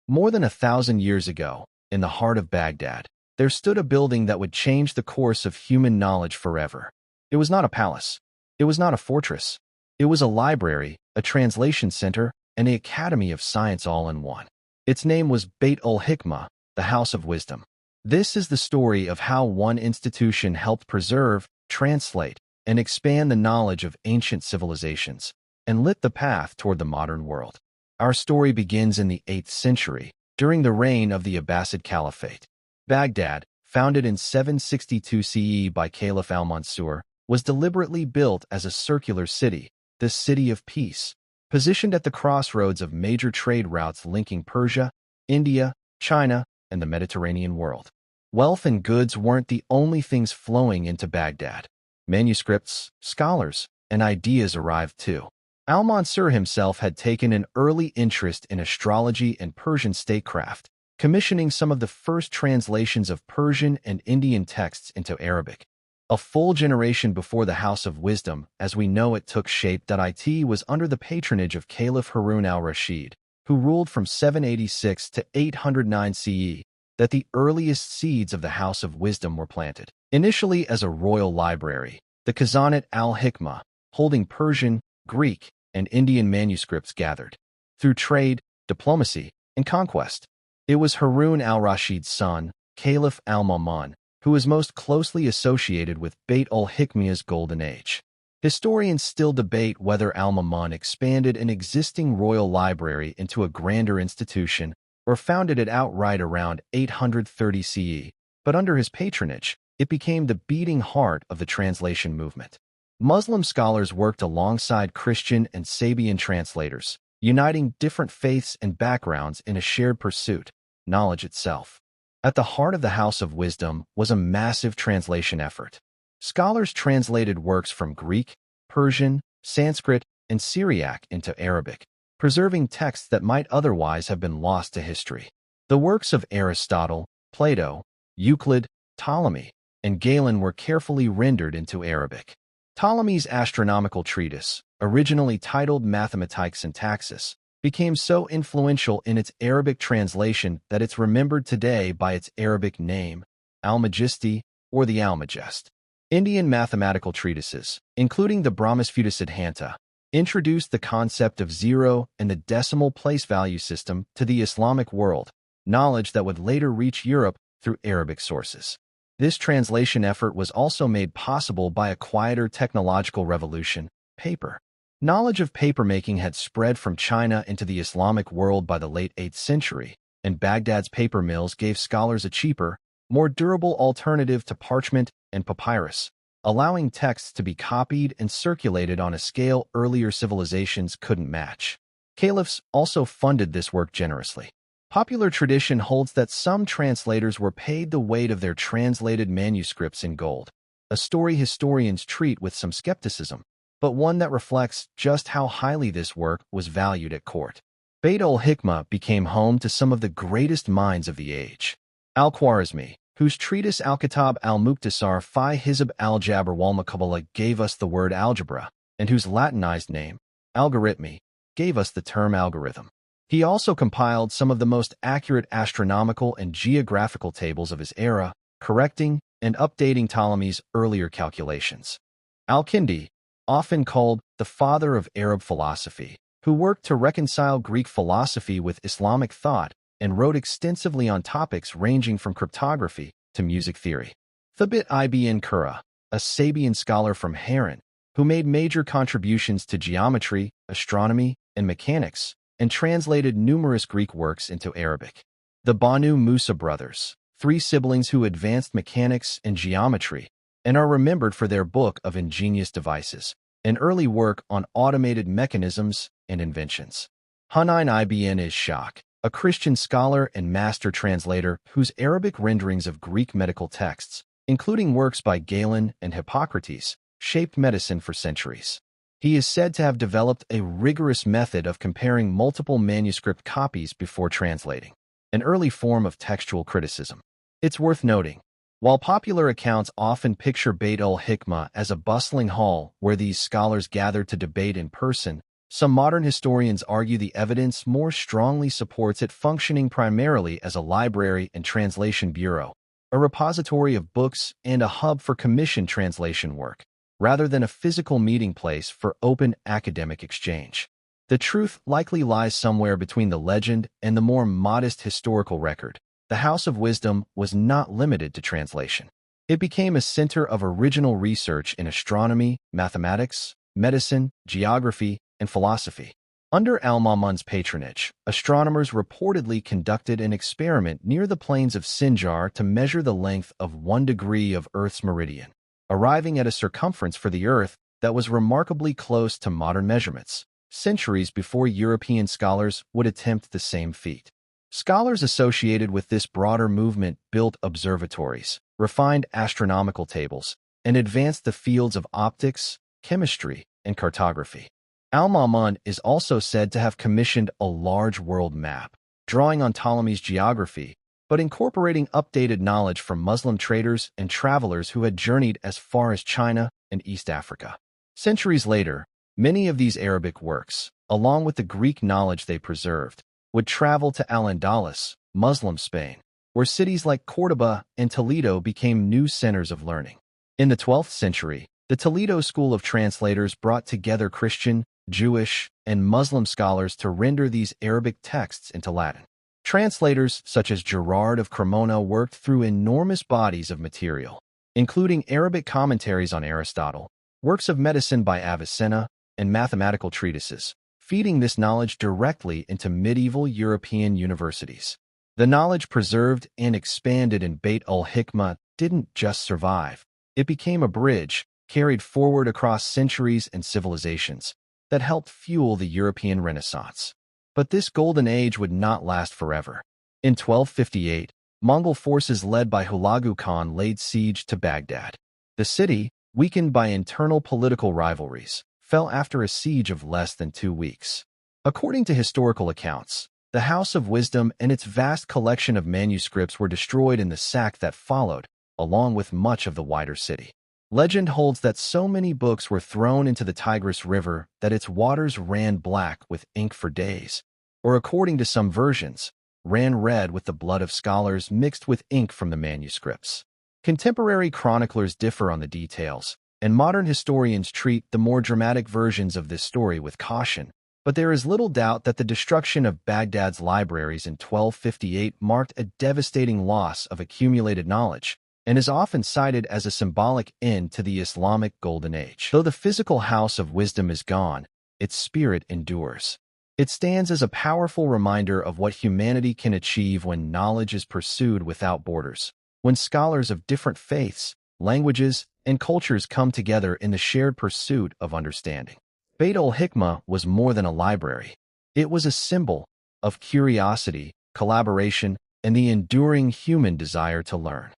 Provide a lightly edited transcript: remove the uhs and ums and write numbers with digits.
More than 1,000 years ago, in the heart of Baghdad, there stood a building that would change the course of human knowledge forever. It was not a palace. It was not a fortress. It was a library, a translation center, and the Academy of Science all in one. Its name was Bait-ul-Hikmah, the House of Wisdom. This is the story of how one institution helped preserve, translate, and expand the knowledge of ancient civilizations, and lit the path toward the modern world. Our story begins in the 8th century, during the reign of the Abbasid Caliphate. Baghdad, founded in 762 CE by Caliph al-Mansur, was deliberately built as a circular city, the city of peace, positioned at the crossroads of major trade routes linking Persia, India, China, and the Mediterranean world. Wealth and goods weren't the only things flowing into Baghdad. Manuscripts, scholars, and ideas arrived too. Al-Mansur himself had taken an early interest in astrology and Persian statecraft, commissioning some of the first translations of Persian and Indian texts into Arabic. A full generation before the House of Wisdom, as we know it, took shape. It was under the patronage of Caliph Harun al-Rashid, who ruled from 786 to 809 CE, that the earliest seeds of the House of Wisdom were planted. Initially as a royal library, the Khazanate al-Hikmah, holding Persian, Greek, and Indian manuscripts gathered. Through trade, diplomacy, and conquest, it was Harun al-Rashid's son, Caliph al-Ma'mun, who is most closely associated with Bait-ul-Hikmah's golden age. Historians still debate whether al-Ma'mun expanded an existing royal library into a grander institution or founded it outright around 830 CE, but under his patronage, it became the beating heart of the translation movement. Muslim scholars worked alongside Christian and Sabian translators, uniting different faiths and backgrounds in a shared pursuit, knowledge itself. At the heart of the House of Wisdom was a massive translation effort. Scholars translated works from Greek, Persian, Sanskrit, and Syriac into Arabic, preserving texts that might otherwise have been lost to history. The works of Aristotle, Plato, Euclid, Ptolemy, and Galen were carefully rendered into Arabic. Ptolemy's astronomical treatise, originally titled Mathematica Syntaxis, became so influential in its Arabic translation that it's remembered today by its Arabic name, Al-Majisti, or the Almagest. Indian mathematical treatises, including the Brahmasputa Siddhanta, introduced the concept of zero and the decimal place value system to the Islamic world, knowledge that would later reach Europe through Arabic sources. This translation effort was also made possible by a quieter technological revolution, paper. Knowledge of papermaking had spread from China into the Islamic world by the late 8th century, and Baghdad's paper mills gave scholars a cheaper, more durable alternative to parchment and papyrus, allowing texts to be copied and circulated on a scale earlier civilizations couldn't match. Caliphs also funded this work generously. Popular tradition holds that some translators were paid the weight of their translated manuscripts in gold, a story historians treat with some skepticism, but one that reflects just how highly this work was valued at court. Bait-ul-Hikmah became home to some of the greatest minds of the age. Al-Khwarizmi, whose treatise Al-Kitab al-Mukhtasar fi Hizb al-Jabr wal-Muqabala gave us the word algebra, and whose Latinized name, algorithmi, gave us the term algorithm. He also compiled some of the most accurate astronomical and geographical tables of his era, correcting and updating Ptolemy's earlier calculations. Al-Kindi, often called the father of Arab philosophy, who worked to reconcile Greek philosophy with Islamic thought and wrote extensively on topics ranging from cryptography to music theory. Thabit ibn Qurra, a Sabian scholar from Harran, who made major contributions to geometry, astronomy, and mechanics, and translated numerous Greek works into Arabic. The Banu Musa brothers, 3 siblings who advanced mechanics and geometry, and are remembered for their book of ingenious devices, an early work on automated mechanisms and inventions. Hunayn ibn Ishaq, a Christian scholar and master translator whose Arabic renderings of Greek medical texts, including works by Galen and Hippocrates, shaped medicine for centuries. He is said to have developed a rigorous method of comparing multiple manuscript copies before translating, an early form of textual criticism. It's worth noting, while popular accounts often picture Bait-ul-Hikmah as a bustling hall where these scholars gathered to debate in person, Some modern historians argue the evidence more strongly supports it functioning primarily as a library and translation bureau, a repository of books and a hub for commissioned translation work, rather than a physical meeting place for open academic exchange. The truth likely lies somewhere between the legend and the more modest historical record. The House of Wisdom was not limited to translation. It became a center of original research in astronomy, mathematics, medicine, geography, and philosophy. Under Al-Ma'mun's patronage, astronomers reportedly conducted an experiment near the plains of Sinjar to measure the length of 1 degree of Earth's meridian, arriving at a circumference for the Earth that was remarkably close to modern measurements, centuries before European scholars would attempt the same feat. Scholars associated with this broader movement built observatories, refined astronomical tables, and advanced the fields of optics, chemistry, and cartography. Al-Ma'mun is also said to have commissioned a large world map, drawing on Ptolemy's geography, but incorporating updated knowledge from Muslim traders and travelers who had journeyed as far as China and East Africa. Centuries later, many of these Arabic works, along with the Greek knowledge they preserved, would travel to Al-Andalus, Muslim Spain, where cities like Córdoba and Toledo became new centers of learning. In the 12th century, the Toledo school of translators brought together Christian, Jewish, and Muslim scholars to render these Arabic texts into Latin. Translators such as Gerard of Cremona worked through enormous bodies of material, including Arabic commentaries on Aristotle, works of medicine by Avicenna, and mathematical treatises, feeding this knowledge directly into medieval European universities. The knowledge preserved and expanded in Bait-ul-Hikmah didn't just survive. It became a bridge, carried forward across centuries and civilizations, that helped fuel the European Renaissance. But this golden age would not last forever. In 1258, Mongol forces led by Hulagu Khan laid siege to Baghdad. The city, weakened by internal political rivalries, fell after a siege of less than 2 weeks. According to historical accounts, the House of Wisdom and its vast collection of manuscripts were destroyed in the sack that followed, along with much of the wider city. Legend holds that so many books were thrown into the Tigris River that its waters ran black with ink for days, or according to some versions, ran red with the blood of scholars mixed with ink from the manuscripts. Contemporary chroniclers differ on the details, and modern historians treat the more dramatic versions of this story with caution, but there is little doubt that the destruction of Baghdad's libraries in 1258 marked a devastating loss of accumulated knowledge, and is often cited as a symbolic end to the Islamic Golden Age. Though the physical House of Wisdom is gone, its spirit endures. It stands as a powerful reminder of what humanity can achieve when knowledge is pursued without borders, when scholars of different faiths, languages, and cultures come together in the shared pursuit of understanding. Bait-ul-Hikmah was more than a library. It was a symbol of curiosity, collaboration, and the enduring human desire to learn.